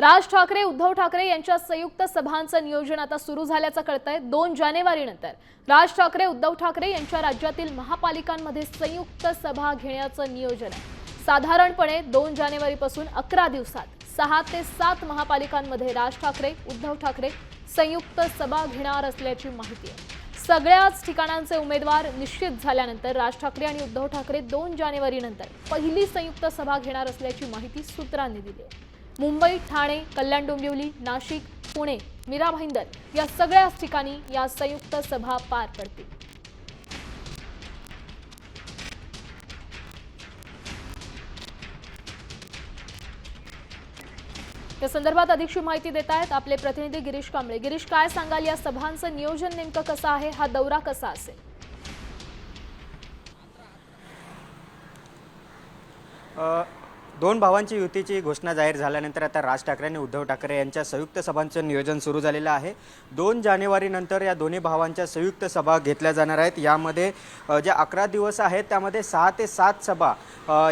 राज ठाकरे उद्धव ठाकरे यांच्या संयुक्त सभांचं नियोजन आता सुरू झाल्याचं कळतंय। 2 जानेवारीनंतर राज ठाकरे उद्धव ठाकरे यांच्या राज्यातील महापालिकांमध्ये संयुक्त सभा घेण्याचं नियोजन आहे। साधारणपणे 2 जानेवारीपासून 11 दिवसात 6 ते 7 महापालिकांमध्ये राज ठाकरे उद्धव ठाकरे संयुक्त सभा घेणार असल्याची माहिती आहे। सगळ्याच ठिकाणांचे उमेदवार निश्चित झाल्यानंतर राज ठाकरे आणि उद्धव ठाकरे 2 जानेवारीनंतर पहिली संयुक्त सभा घेणार असल्याची माहिती सूत्रांनी दिली आहे। मुंबई, ठाणे, कल्याण डोंबिवली, नाशिक, पुणे, मीरा भाईंदर या सगळ्याच ठिकाणी या संयुक्त सभा पार पडतील। या संदर्भात अधिकची माहिती देत आहेत आपले प्रतिनिधी गिरीश कांबळे। गिरीश, काय सांगाल, या सभांचं नियोजन नेमकं कसं आहे, हा दौरा कसा असेल? दोन भावांची युतीची घोषणा जाहीर झाल्यानंतर आता राज ठाकरे आणि उद्धव ठाकरे यांच्या संयुक्त सभांचं नियोजन सुरू झालेलं आहे। 2 जानेवारीनंतर या दोन्ही भावांच्या संयुक्त सभा घेतल्या जाणार आहेत। यामध्ये जे 11 दिवस आहेत त्यामध्ये 6 ते 7 सभा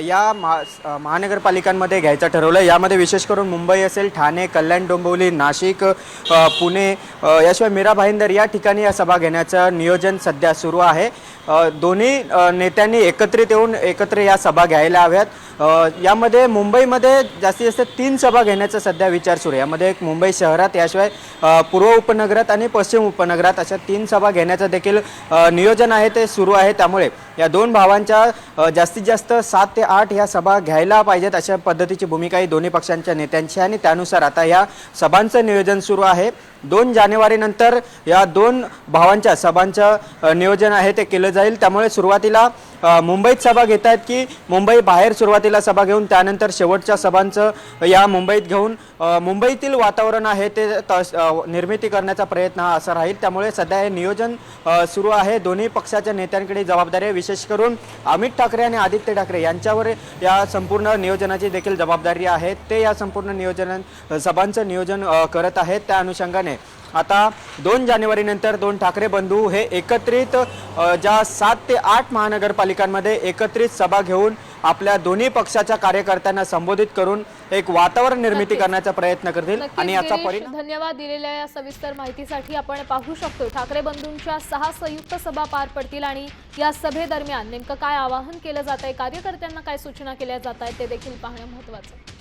या महानगरपालिकांमध्ये घ्यायचं ठरवलं। यामध्ये विशेष करून मुंबई असेल, ठाणे, कल्याण डोंबिवली, नाशिक, पुणे याशिवाय मीरा भाईंदर या ठिकाणी या सभा घेण्याचं नियोजन सध्या सुरू आहे। दोन्ही नेत्यांनी एकत्रित येऊन एकत्र या सभा घ्यायला हव्यात। यामध्ये मुंबईमध्ये जास्तीत जास्त 3 सभा घेण्याचा सध्या विचार सुरू आहे। यामध्ये एक मुंबई शहरात, याशिवाय पूर्व उपनगरात आणि पश्चिम उपनगरात अशा 3 सभा घेण्याचं देखील नियोजन आहे ते सुरू आहे। त्यामुळे या दोन भावांच्या जास्तीत जास्त 7 ते 8 ह्या सभा घ्यायला पाहिजेत अशा पद्धतीची भूमिका ही दोन्ही पक्षांच्या नेत्यांची आणि त्यानुसार आता या सभांचं नियोजन सुरू आहे। 2 जानेवारीनंतर या दोन भावांच्या सभांचं नियोजन आहे ते केलं जाईल। त्यामुळे सुरुवातीला मुंबईत सभा घेत आहेत की मुंबई बाहेर सुरुवातीला सभा घेऊन त्यानंतर शेवटच्या सभांचं या मुंबईत घेऊन मुंबईतील वातावरण आहे ते निर्मिती करण्याचा प्रयत्न हा असा राहील। त्यामुळे सध्या हे नियोजन सुरू आहे। दोन्ही पक्षाच्या नेत्यांकडे जबाबदारी आहे। विशेष करून अमित ठाकरे आणि आदित्य ठाकरे यांच्यावर या संपूर्ण नियोजनाची देखील जबाबदारी आहे। ते या संपूर्ण सभांचं नियोजन करत आहेत। त्या अनुषंगाने आता 2 जानेवारीनंतर 2 ठाकरे बंधू हे एकत्रित ज्या 7 ते 8 महानगरपालिकांमध्ये एकत्रित सभा घेऊन आपल्या दोन्ही पक्षाच्या कार्यकर्त्यांना संबोधित करून एक वातावरण निर्मिती करण्याचा प्रयत्न करतील आणि याचा परिणाम। धन्यवाद दिलेल्या या सविस्तर माहितीसाठी। आपण पाहू शकतो ठाकरे बंधूंच्या 6 संयुक्त सभा पार पडतील आणि या सभेदरम्यान नेमकं काय आवाहन केलं जात आहे, कार्यकर्त्यांना काय सूचना केल्या जात आहेत ते देखील पाहणं महत्त्वाचं आहे।